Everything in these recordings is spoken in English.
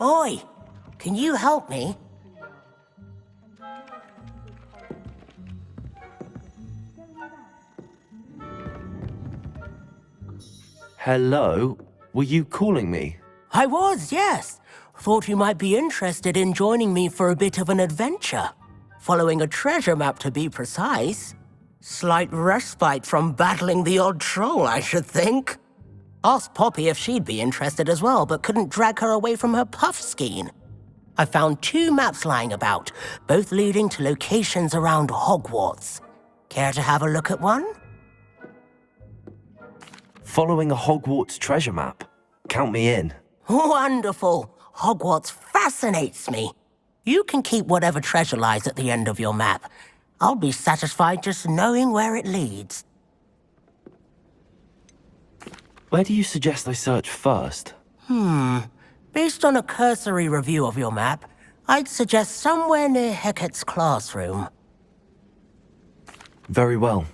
Oi! Can you help me? Hello? Were you calling me? I was, yes. Thought you might be interested in joining me for a bit of an adventure. Following a treasure map, to be precise. Slight respite from battling the odd troll, I should think. Asked Poppy if she'd be interested as well, but couldn't drag her away from her puff skein. I found 2 maps lying about, both leading to locations around Hogwarts. Care to have a look at one? Following a Hogwarts treasure map? Count me in. Wonderful! Hogwarts fascinates me. You can keep whatever treasure lies at the end of your map. I'll be satisfied just knowing where it leads. Where do you suggest I search first? Based on a cursory review of your map, I'd suggest somewhere near Hecat's classroom. Very well.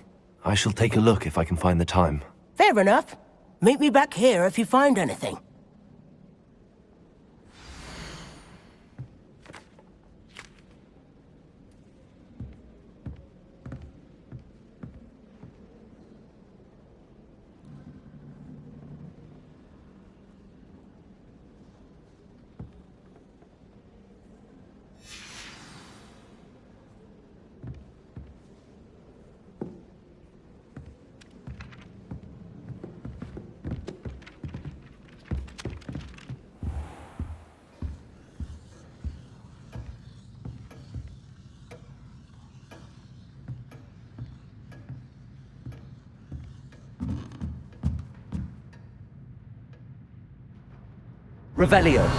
I shall take a look if I can find the time. Fair enough. Meet me back here if you find anything. Revelio.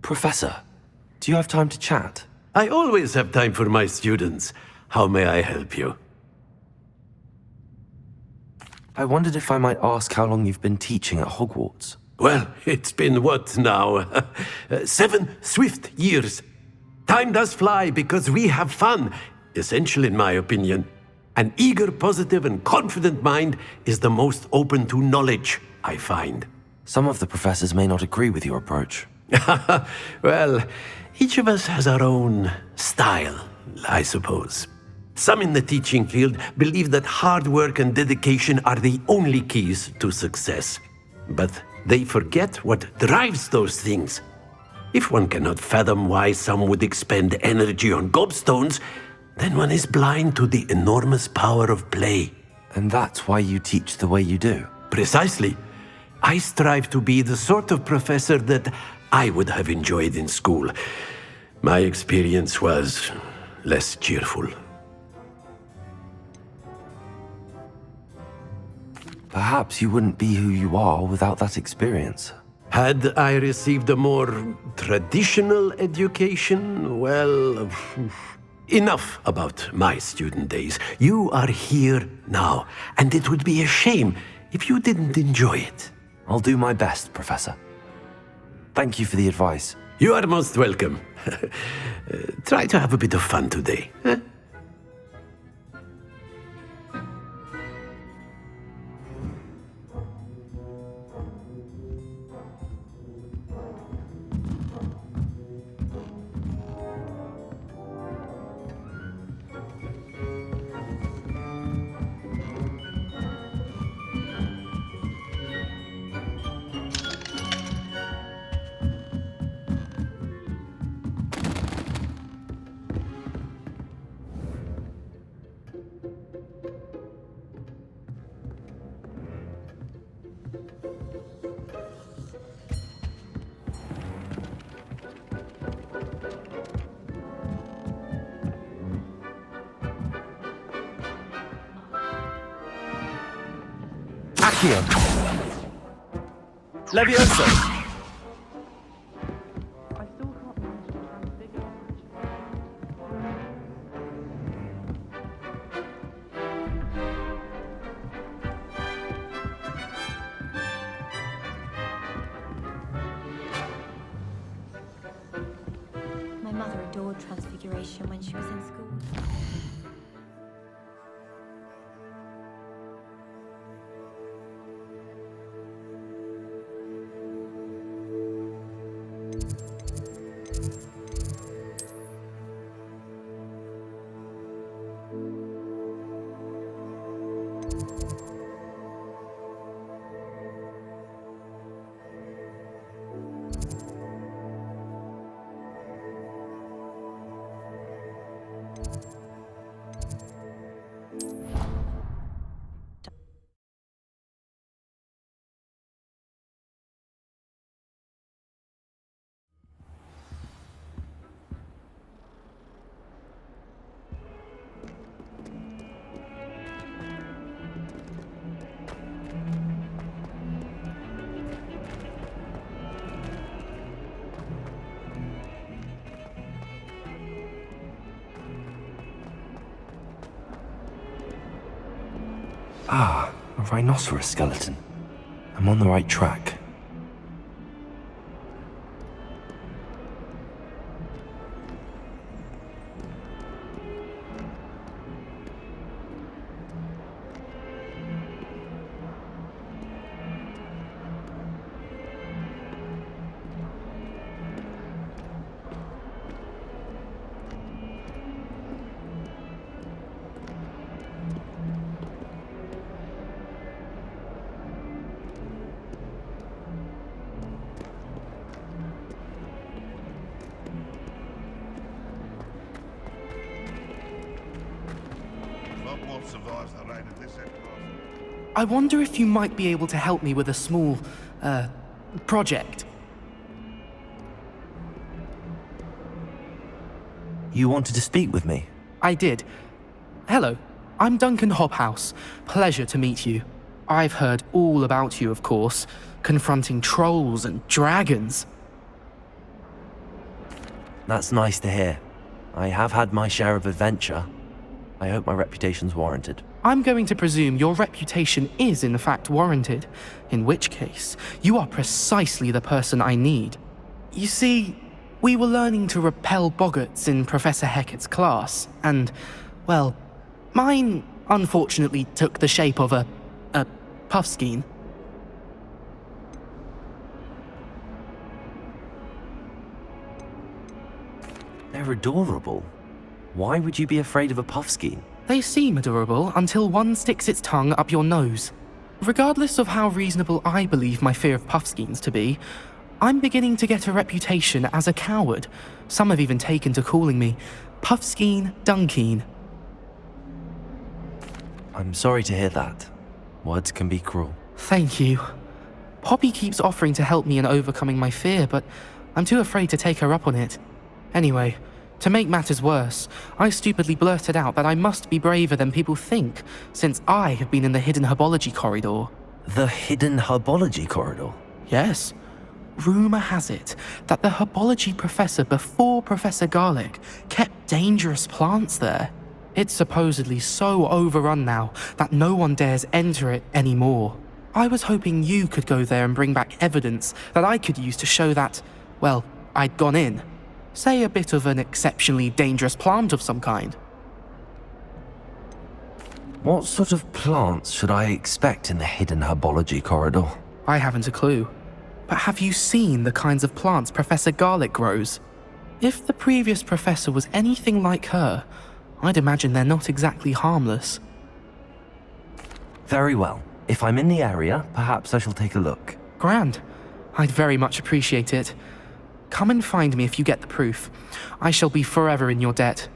Professor, do you have time to chat? I always have time for my students. How may I help you? I wondered if I might ask how long you've been teaching at Hogwarts. Well, it's been what now? 7 swift years. Time does fly because we have fun, essential in my opinion. An eager, positive, and confident mind is the most open to knowledge, I find. Some of the professors may not agree with your approach. Well, each of us has our own style, I suppose. Some in the teaching field believe that hard work and dedication are the only keys to success. But they forget what drives those things. If one cannot fathom why some would expend energy on gobstones, then one is blind to the enormous power of play. And that's why you teach the way you do? Precisely. I strive to be the sort of professor that I would have enjoyed in school. My experience was less cheerful. Perhaps you wouldn't be who you are without that experience. Had I received a more traditional education, well, enough about my student days. You are here now, and it would be a shame if you didn't enjoy it. I'll do my best, Professor. Thank you for the advice. You are most welcome. Try to have a bit of fun today. Huh? Accio! Levioso! adored Transfiguration when she was in school. Ah, a rhinoceros skeleton. I'm on the right track. I wonder if you might be able to help me with a small, project. You wanted to speak with me? I did. Hello, I'm Duncan Hobhouse. Pleasure to meet you. I've heard all about you, of course, confronting trolls and dragons. That's nice to hear. I have had my share of adventure. I hope my reputation's warranted. I'm going to presume your reputation is in fact warranted, in which case, you are precisely the person I need. You see, we were learning to repel boggarts in Professor Hecat's class, and, well, mine unfortunately took the shape of a puffskein. They're adorable. Why would you be afraid of a puffskein? They seem adorable until one sticks its tongue up your nose. Regardless of how reasonable I believe my fear of puffskeins to be, I'm beginning to get a reputation as a coward. Some have even taken to calling me Puffskein Duncan. I'm sorry to hear that. Words can be cruel. Thank you. Poppy keeps offering to help me in overcoming my fear, but I'm too afraid to take her up on it. Anyway, to make matters worse, I stupidly blurted out that I must be braver than people think, since I have been in the hidden herbology corridor. The hidden herbology corridor? Yes. Rumour has it that the herbology professor before Professor Garlic kept dangerous plants there. It's supposedly so overrun now that no one dares enter it anymore. I was hoping you could go there and bring back evidence that I could use to show that, well, I'd gone in. Say a bit of an exceptionally dangerous plant of some kind. What sort of plants should I expect in the hidden herbology corridor? I haven't a clue. But have you seen the kinds of plants Professor Garlic grows? If the previous professor was anything like her, I'd imagine they're not exactly harmless. Very well. If I'm in the area, perhaps I shall take a look. Grand. I'd very much appreciate it. Come and find me if you get the proof. I shall be forever in your debt.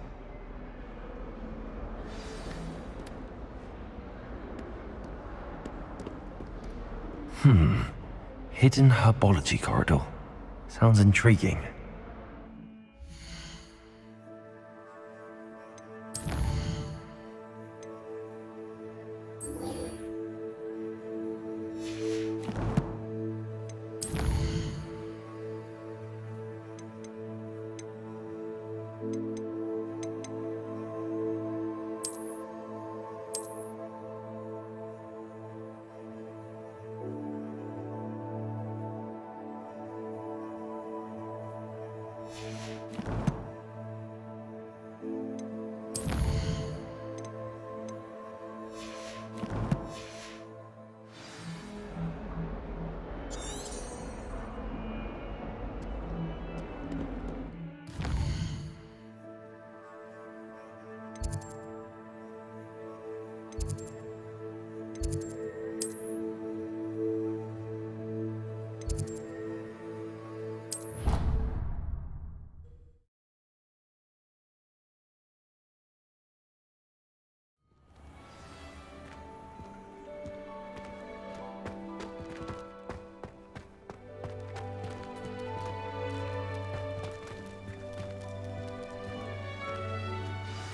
Hidden herbology corridor. Sounds intriguing.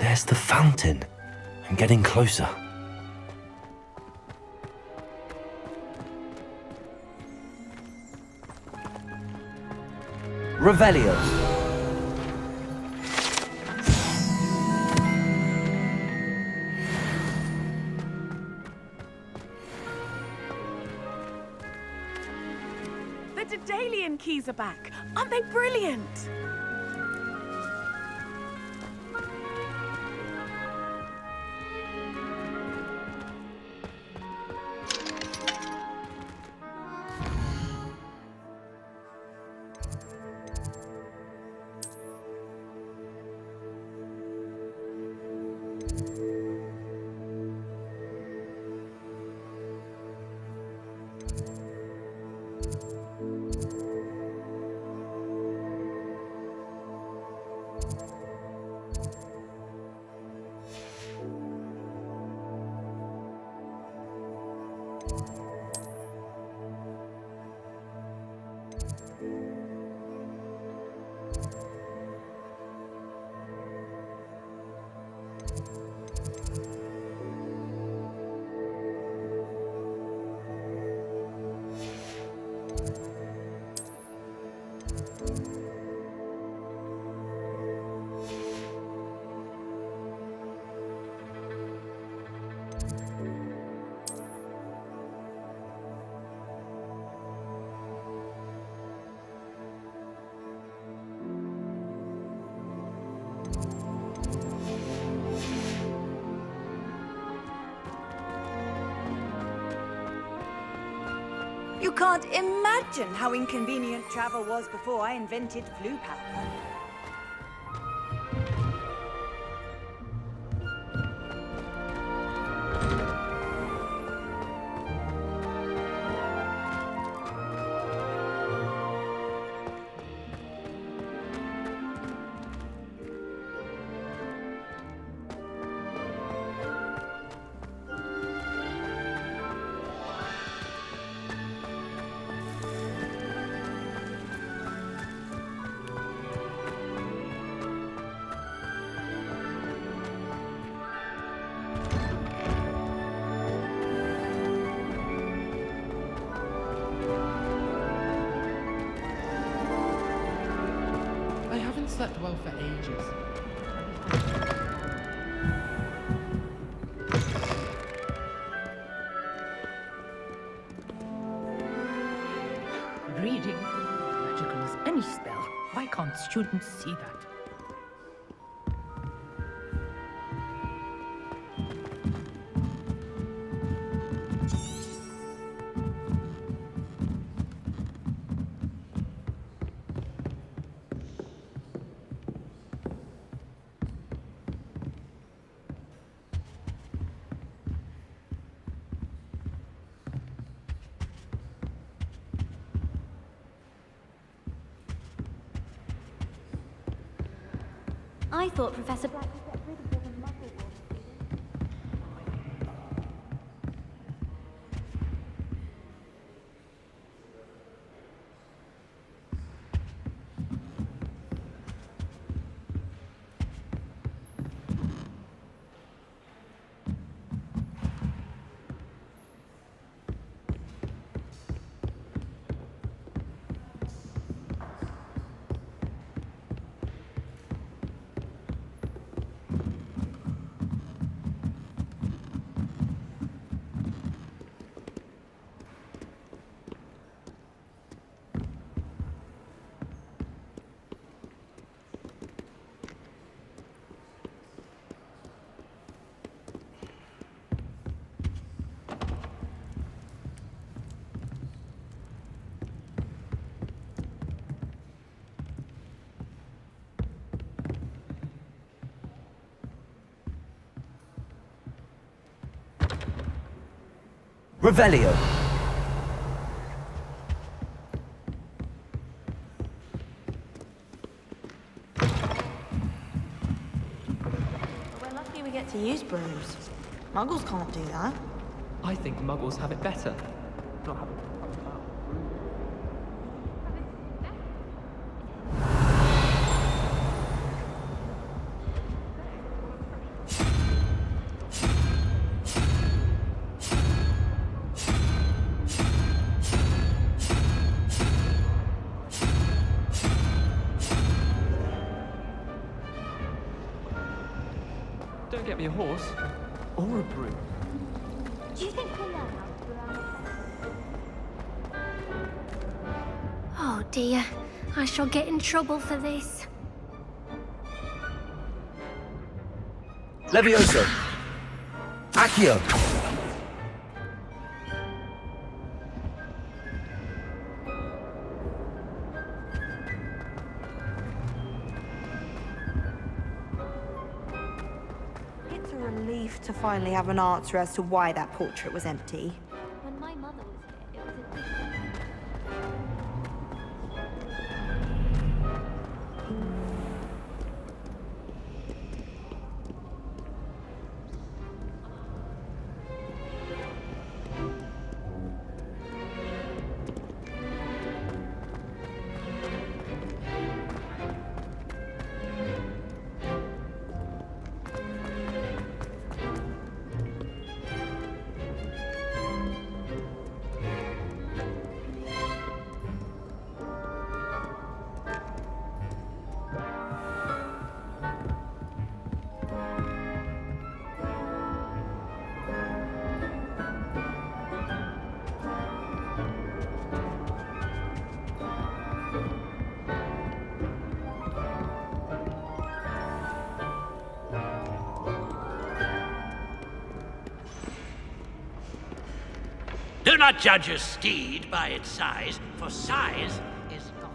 There's the fountain. I'm getting closer. Revelio. The Daedalian keys are back. Aren't they brilliant? You can't imagine how inconvenient travel was before I invented flu powder. I haven't slept well for ages. Reading magical as any spell. Why can't students see that? I thought Professor Black would get rid of the muscle wars. Revelio. We're lucky we get to use brooms. Muggles can't do that. I think Muggles have it better. Not having be a horse. Or a broom. Do you think we'll learn how to do our... Oh dear, I shall get in trouble for this. Levioso! Accio! It's a relief to finally have an answer as to why that portrait was empty. When my mother was here, it was a different... Do not judge a steed by its size, for size is God.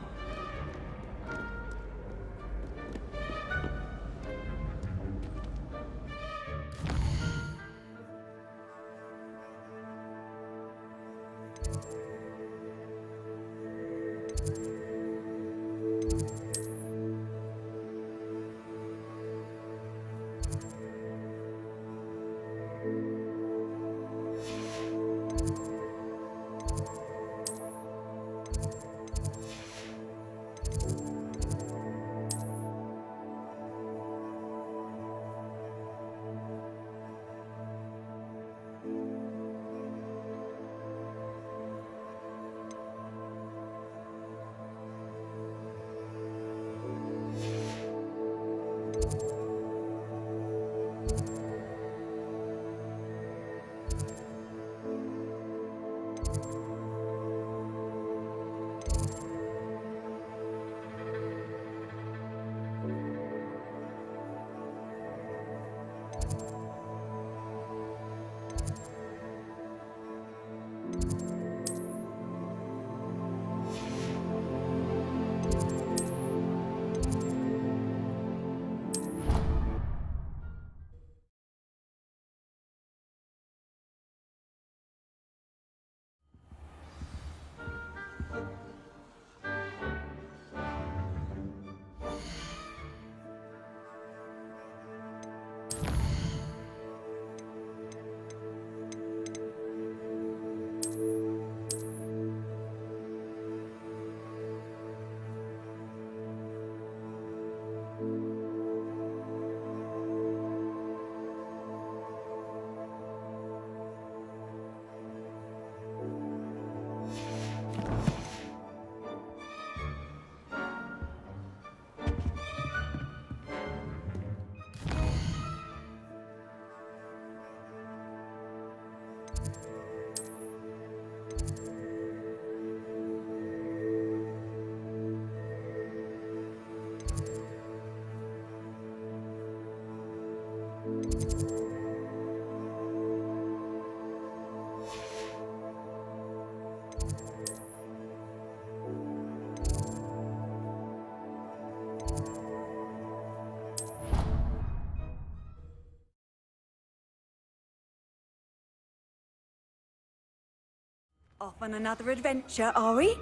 Off on another adventure, are we?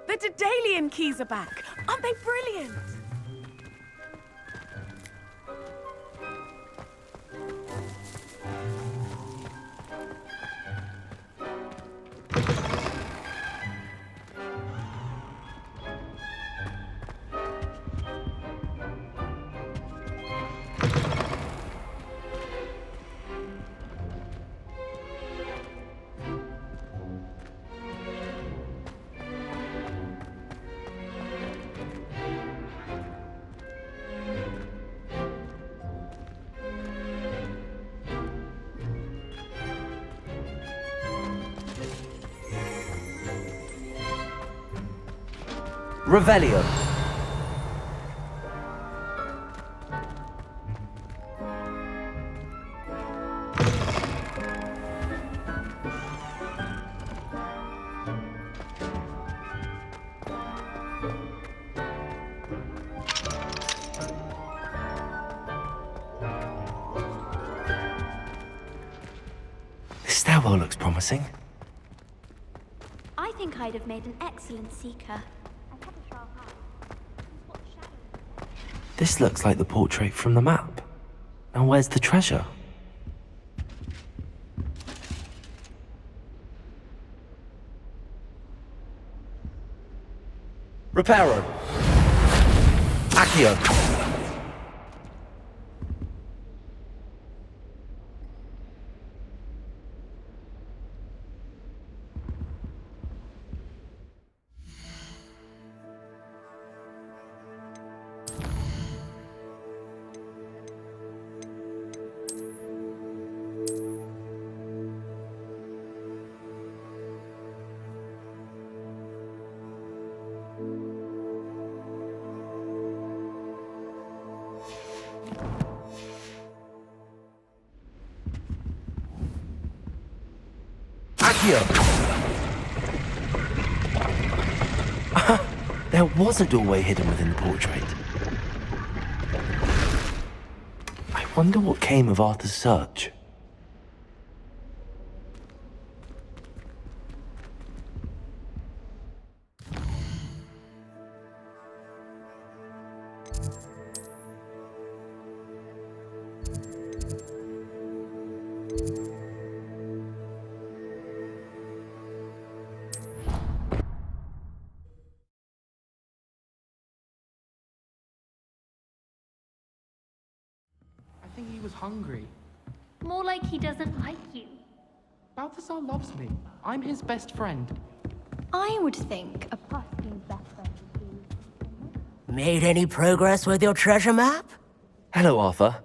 The Dedalian keys are back. Aren't they brilliant? Revelio. This stairwell looks promising. I think I'd have made an excellent seeker. I had a sharp eye. What shadow? This looks like the portrait from the map. Now where's the treasure? Reparo. Accio. There was a doorway hidden within the portrait. I wonder what came of Arthur's search. I think he was hungry. More like he doesn't like you. Balthazar loves me. I'm his best friend. I would think a Puffkin's best friend would be... Made any progress with your treasure map? Hello, Arthur.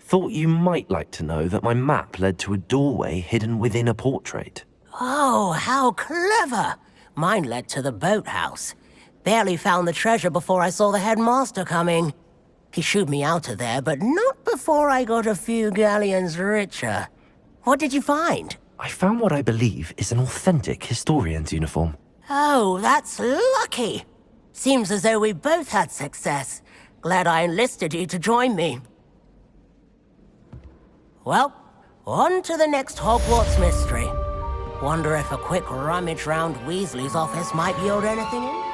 Thought you might like to know that my map led to a doorway hidden within a portrait. Oh, how clever! Mine led to the boathouse. Barely found the treasure before I saw the headmaster coming. He shooed me out of there, but not before I got a few galleons richer. What did you find? I found what I believe is an authentic historian's uniform. Oh, that's lucky. Seems as though we both had success. Glad I enlisted you to join me. Well, on to the next Hogwarts mystery. Wonder if a quick rummage round Weasley's office might yield anything in?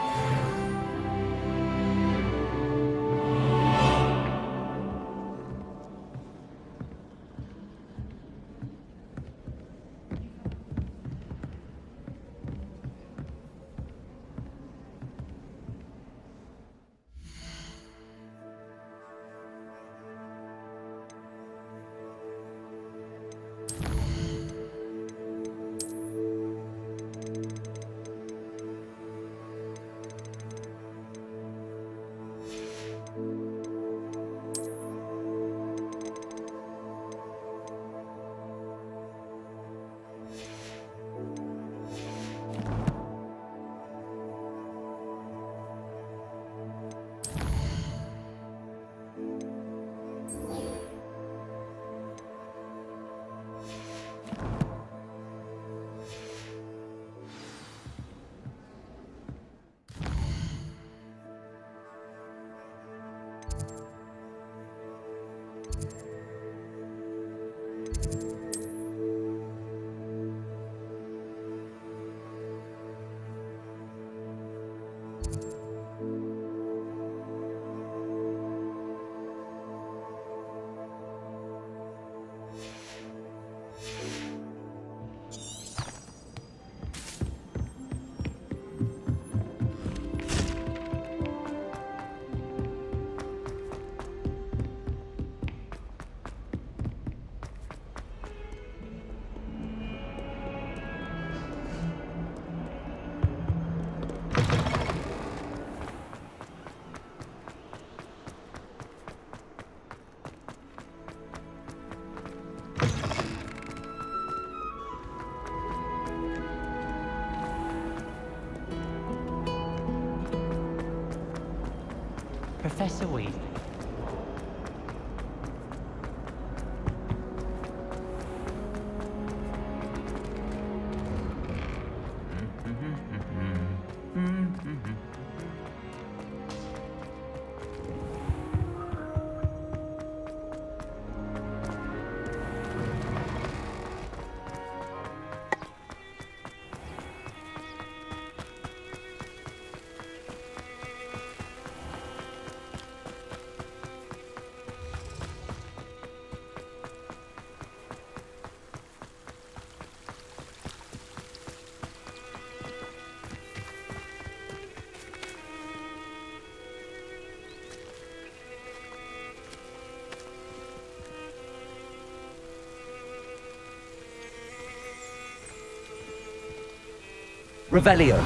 Professor Weed. Revelio.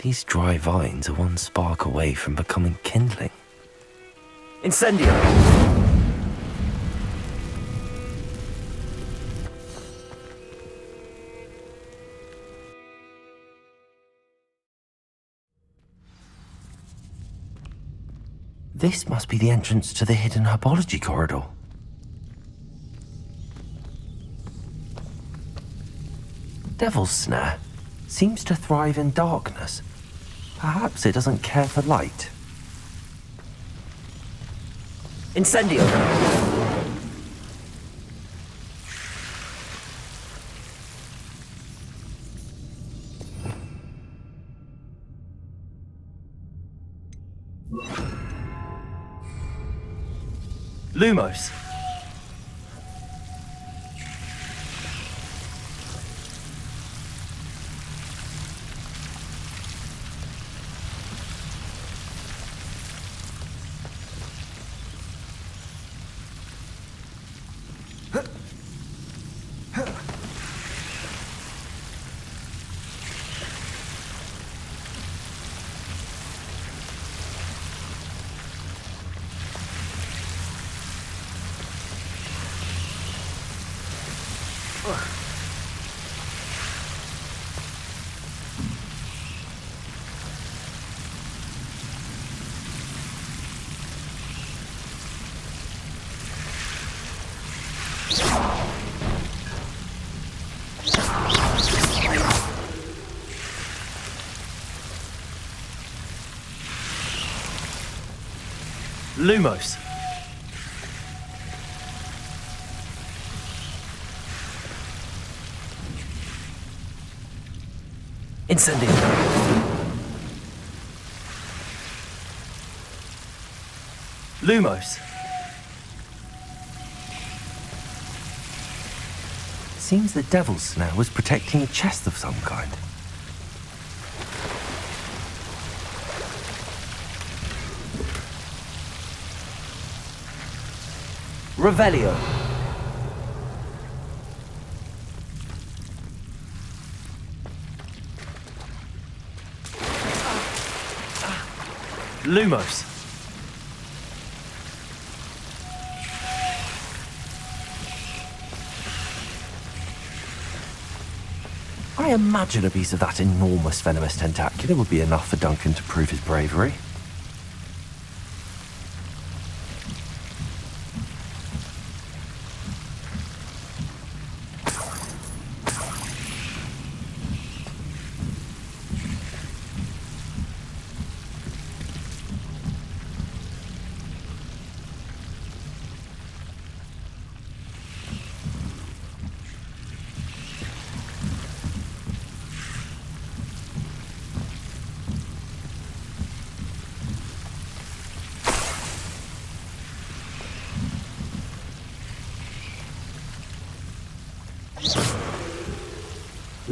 These dry vines are one spark away from becoming kindling. Incendio! This must be the entrance to the hidden herbology corridor. Devil's Snare seems to thrive in darkness. Perhaps it doesn't care for light. Incendio! Lumos. Lumos. Incendio. Lumos. Seems the Devil's Snare was protecting a chest of some kind. Revelio. Lumos. I imagine a piece of that enormous venomous tentacula would be enough for Duncan to prove his bravery.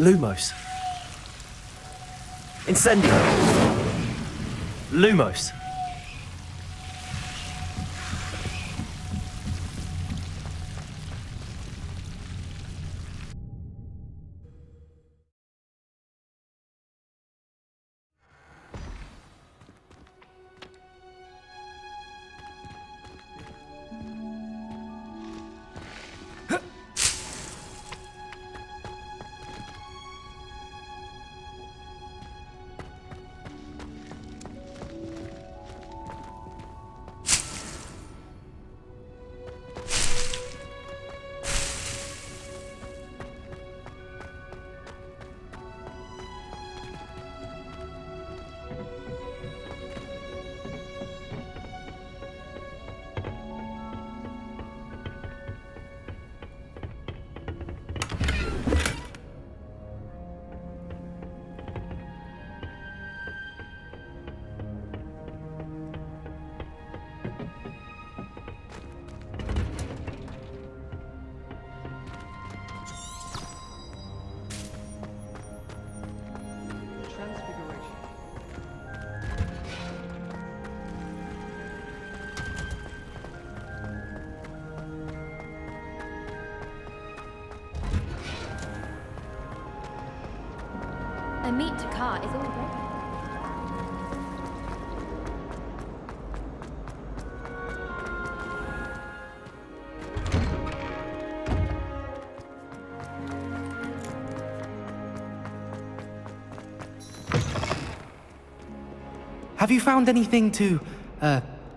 Lumos. Incendio. Lumos. A meet to cart is all ready. Have you found anything to,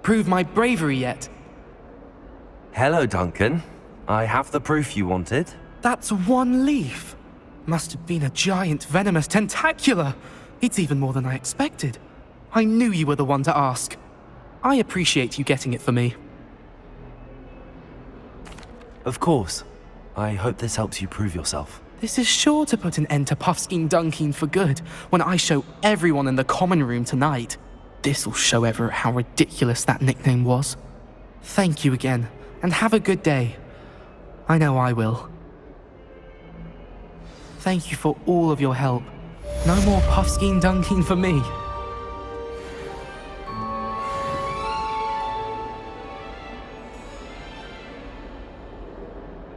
prove my bravery yet? Hello, Duncan. I have the proof you wanted. That's one leaf. Must have been a giant venomous tentacula. It's even more than I expected. I knew you were the one to ask. I appreciate you getting it for me. Of course. I hope this helps you prove yourself. This is sure to put an end to Puffskein Duncan for good when I show everyone in the common room tonight. This'll show Everett how ridiculous that nickname was. Thank you again, and have a good day. I know I will. Thank you for all of your help. No more Puffskein Duncan for me.